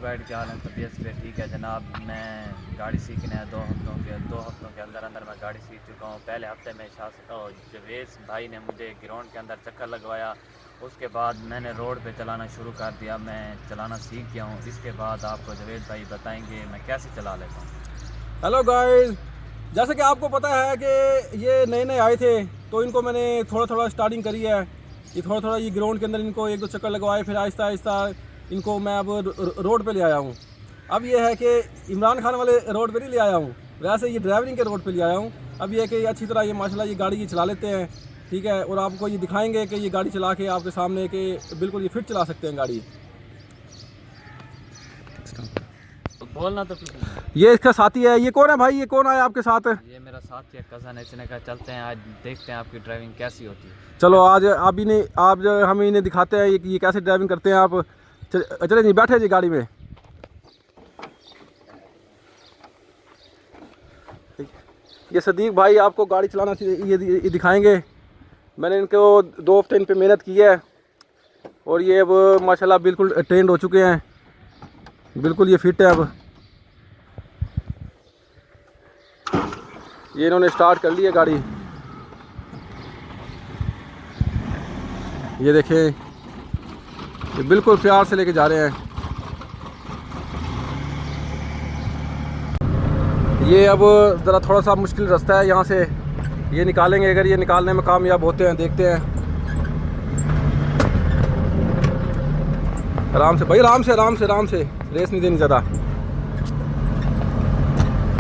Guide क्या हाल है? तबीयत से ठीक है जनाब। मैं गाड़ी सीखने है 2 हफ्तों के अंदर अंदर मैं गाड़ी सीख चुका हूँ। पहले हफ्ते में जवेस भाई ने मुझे ग्राउंड के अंदर चक्कर लगवाया। उसके बाद मैंने रोड पे चलाना शुरू कर दिया। मैं चलाना सीख गया हूँ। इसके बाद आपको जवेद भाई बताएंगे मैं कैसे चला लेता हूँ। हेलो गाइस, जैसे कि आपको पता है कि ये नए नए आए थे तो इनको मैंने थोड़ा थोड़ा स्टार्टिंग करी है। ये थोड़ा थोड़ा ये ग्राउंड के अंदर इनको एक दो चक्कर लगवाए, फिर आहिस्ता आहिस्ता इनको मैं अब रोड पे ले आया हूँ। अब ये है कि इमरान खान वाले रोड पे नहीं ले आया हूँ, वैसे ये ड्राइविंग के रोड पे ले आया हूँ। अब ये है कि अच्छी तरह ये माशाल्लाह ये गाड़ी ये चला लेते हैं, ठीक है। और आपको ये दिखाएंगे कि ये गाड़ी चला के आपके सामने कि बिल्कुल ये फिट चला सकते हैं गाड़ी। तो बोलना तो कुछ नहीं। ये इसका साथी है। ये कौन है भाई? ये कौन आया आपके साथ? ये मेरा साथी है, कज़न है। इसने कहा चलते हैं आज देखते हैं आपकी ड्राइविंग कैसी होती है। चलो आज आप जो हम इन्हें दिखाते हैं ये कैसे ड्राइविंग करते हैं। आप चले जी, बैठे जी गाड़ी में। ये सदीक भाई आपको गाड़ी चलाना ये दिखाएंगे। मैंने इनको 2 हफ्ते इन पे मेहनत की है और ये अब माशाल्लाह बिल्कुल ट्रेंड हो चुके हैं, बिल्कुल ये फिट है। अब ये इन्होंने स्टार्ट कर ली है गाड़ी। ये देखें, ये बिल्कुल प्यार से लेके जा रहे हैं। ये अब ज़रा थोड़ा सा मुश्किल रास्ता है, यहाँ से ये निकालेंगे। अगर ये निकालने में कामयाब होते हैं, देखते हैं। आराम से भाई, आराम से आराम से आराम से, रेस नहीं देनी ज़्यादा।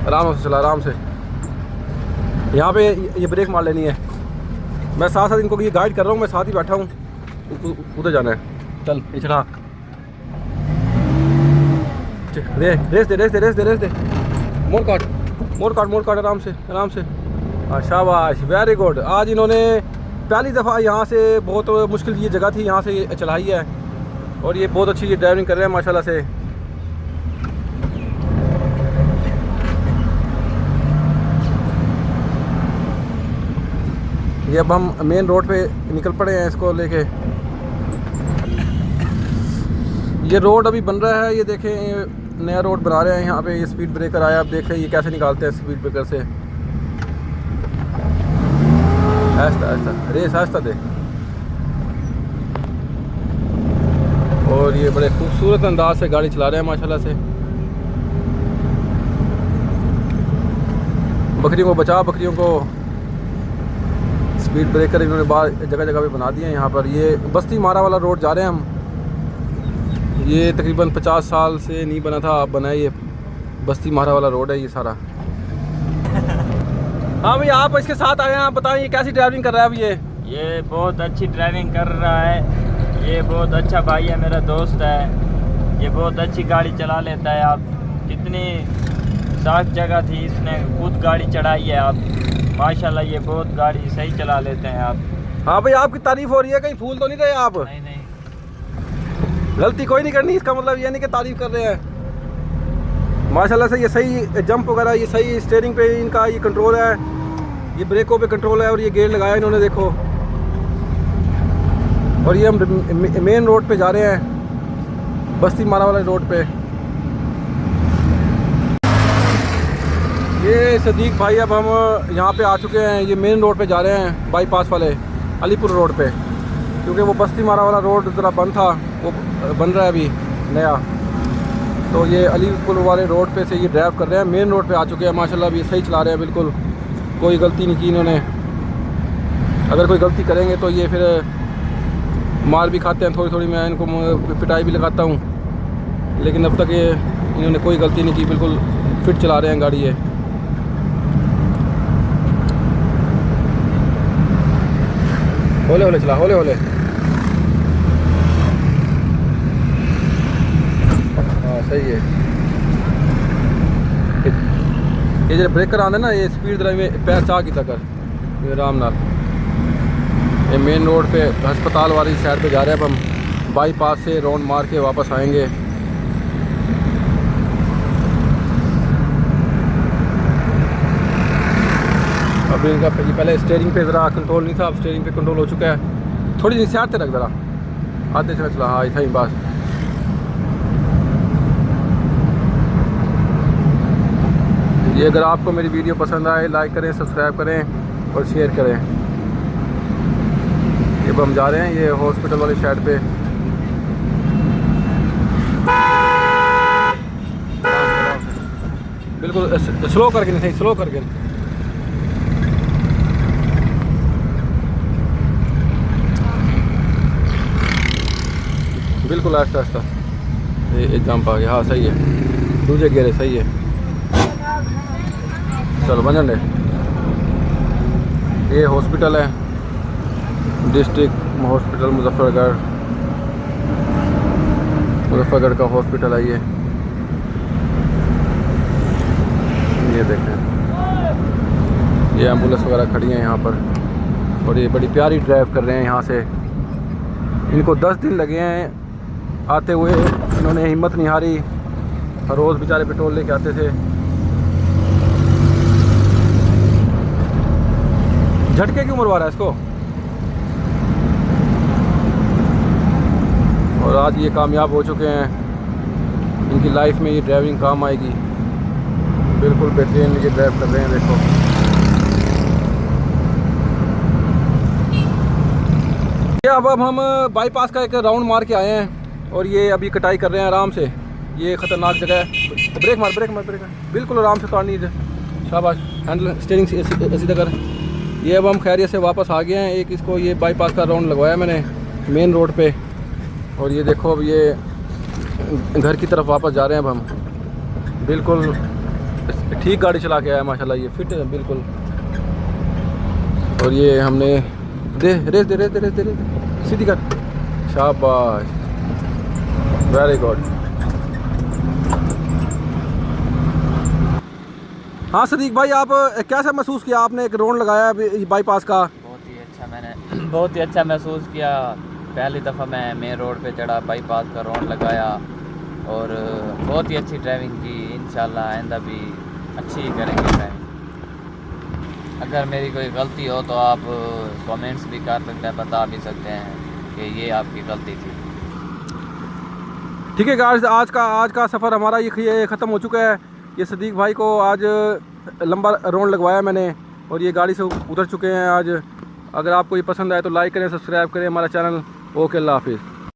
आराम से चला, आराम से। यहाँ पे ये ब्रेक मार लेनी है। मैं साथ साथ इनको ये गाइड कर रहा हूँ, मैं साथ ही बैठा हूँ। उधर जाना है, चल ये चला। रेस दे रेस दे रेस दे रेस दे। मोड़ काट मोड़ काट मोड़ काट, आराम से आराम से। शाबाश, वेरी गुड। आज इन्होंने पहली दफ़ा यहाँ से, बहुत मुश्किल ये जगह थी, यहाँ से ये चलाई है और ये बहुत अच्छी ये ड्राइविंग कर रहे हैं माशाल्लाह से। ये अब हम मेन रोड पे निकल पड़े हैं इसको लेके। ये रोड अभी बन रहा है, ये देखें नया रोड बना रहे हैं। यहाँ पे ये स्पीड ब्रेकर आया, आप देखें ये कैसे निकालते हैं स्पीड ब्रेकर से। आहिस्ता आहिस्ता, रेस आहिस्ता दे। और ये बड़े खूबसूरत अंदाज से गाड़ी चला रहे हैं माशाल्लाह से। बकरियों को बचा, बकरियों को। स्पीड ब्रेकर इन्होंने बाहर जगह जगह पे बना दिए हैं। यहाँ पर ये बस्ती मारा वाला रोड जा रहे हैं हम। ये तकरीबन 50 साल से नहीं बना था, अब बना है। ये बस्ती मारा वाला रोड है ये सारा। हाँ भाई, आप इसके साथ आए हैं, आप बताएं ये कैसी ड्राइविंग कर रहा है अब? ये बहुत अच्छी ड्राइविंग कर रहा है। ये बहुत अच्छा भाई है, मेरा दोस्त है। ये बहुत अच्छी गाड़ी चला लेता है। आप कितनी साफ जगह थी, इसने खुद गाड़ी चढ़ाई है। आप माशाल्लाह ये बहुत गाड़ी सही चला लेते हैं आप। हाँ भाई, आपकी तारीफ हो रही है, कहीं फूल तो नहीं रहे आप? नहीं नहीं, गलती कोई नहीं करनी, इसका मतलब ये नहीं कि तारीफ कर रहे हैं। माशाल्लाह से ये सही जंप वगैरह, ये सही स्टीयरिंग पे इनका ये कंट्रोल है, ये ब्रेकों पे कंट्रोल है और ये गेयर लगाया इन्होंने, देखो। और ये हम मेन रोड पे जा रहे हैं, बस्ती मारा वाले रोड पे। ये सदीक भाई, अब हम यहाँ पे आ चुके हैं। ये मेन रोड पे जा रहे हैं, बाईपास वाले अलीपुर रोड पे, क्योंकि वो बस्ती मारा वाला रोड ज़रा बंद था, वो बन रहा है अभी नया। तो ये अलीपुर वाले रोड पे से ये ड्राइव कर रहे हैं। मेन रोड पे आ चुके हैं माशाल्लाह, अभी सही चला रहे हैं, बिल्कुल कोई गलती नहीं की इन्होंने। अगर कोई गलती करेंगे तो ये फिर मार भी खाते हैं थोड़ी थोड़ी, मैं इनको पिटाई भी लगाता हूँ, लेकिन अब तक ये इन्होंने कोई गलती नहीं की, बिल्कुल फिट चला रहे हैं गाड़ी ये। होले होले चला, होले होले। हाँ सही है। ये जो ब्रेकर आते ना, ये स्पीड ड्राइव में पैर चाह की तक ये आराम नाल। ये मेन रोड पे अस्पताल वाली साइड पे जा रहे हैं। अब हम बाईपास से राउंड मार के वापस आएंगे। अभी इनका पहले स्टीयरिंग पे ज़रा कंट्रोल नहीं था, अब स्टीयरिंग पे कंट्रोल हो चुका है। थोड़ी सी साइड तक ज़रा आधे चला चला, हाँ इतना ही बस। ये अगर आपको मेरी वीडियो पसंद आए लाइक करें, सब्सक्राइब करें और शेयर करें। ये अब हम जा रहे हैं ये हॉस्पिटल वाली साइड पे। बिल्कुल स्लो करके नहीं, स्लो करके। बिल्कुल आहिस्ता आहिस्ता। ये जंप आ गया, हाँ सही है, दूसरे गेरे सही है। चलो बन दे। ये हॉस्पिटल है, डिस्ट्रिक्ट हॉस्पिटल मुजफ्फरगढ़ का हॉस्पिटल है ये देखें, ये एम्बुलेंस वगैरह खड़ी हैं यहाँ पर और ये बड़ी प्यारी ड्राइव कर रहे हैं यहाँ से। इनको 10 दिन लगे हैं आते हुए, इन्होंने हिम्मत नहीं हारी, रोज़ बेचारे पेट्रोल लेके आते थे। झटके क्यों मरवा रहा है इसको? और आज ये कामयाब हो चुके हैं, इनकी लाइफ में ये ड्राइविंग काम आएगी। बिल्कुल बेहतरीन ये ड्राइव कर रहे हैं, देखो। ये अब हम बाईपास का एक राउंड मार के आए हैं और ये अभी कटाई कर रहे हैं आराम से। ये ख़तरनाक जगह है, ब्रेक मार बिल्कुल आराम से उतारनी है। शाबाश, हैंडल स्टीयरिंग सीधा कर। ये अब हम खैरियत से वापस आ गए हैं। एक इसको ये बाईपास का राउंड लगवाया मैंने मेन रोड पे और ये देखो अब ये घर की तरफ वापस जा रहे हैं। अब हम बिल्कुल ठीक गाड़ी चला के आया माशाल्लाह, ये फिट है बिल्कुल। और ये हमने रेस दे सीधी कर। शाबाश, वेरी गुड। हाँ सदीक भाई, आप कैसा महसूस किया आपने एक राउंड लगाया बाईपास का? बहुत ही अच्छा, मैंने बहुत ही अच्छा महसूस किया। पहली दफ़ा मैं मेन रोड पे चढ़ा, बाईपास का राउंड लगाया और बहुत ही अच्छी ड्राइविंग की। इंशाल्लाह आइंदा भी अच्छी ही करेंगे ड्राइविंग। अगर मेरी कोई गलती हो तो आप कमेंट्स भी कर सकते हैं, बता भी सकते हैं कि ये आपकी गलती थी। ठीक है गाइस, आज का सफ़र हमारा ये ख़त्म हो चुका है। ये सदीक भाई को आज लंबा राउंड लगवाया मैंने और ये गाड़ी से उतर चुके हैं आज। अगर आपको ये पसंद आए तो लाइक करें, सब्सक्राइब करें हमारा चैनल। ओके, अल्लाह हाफिज़।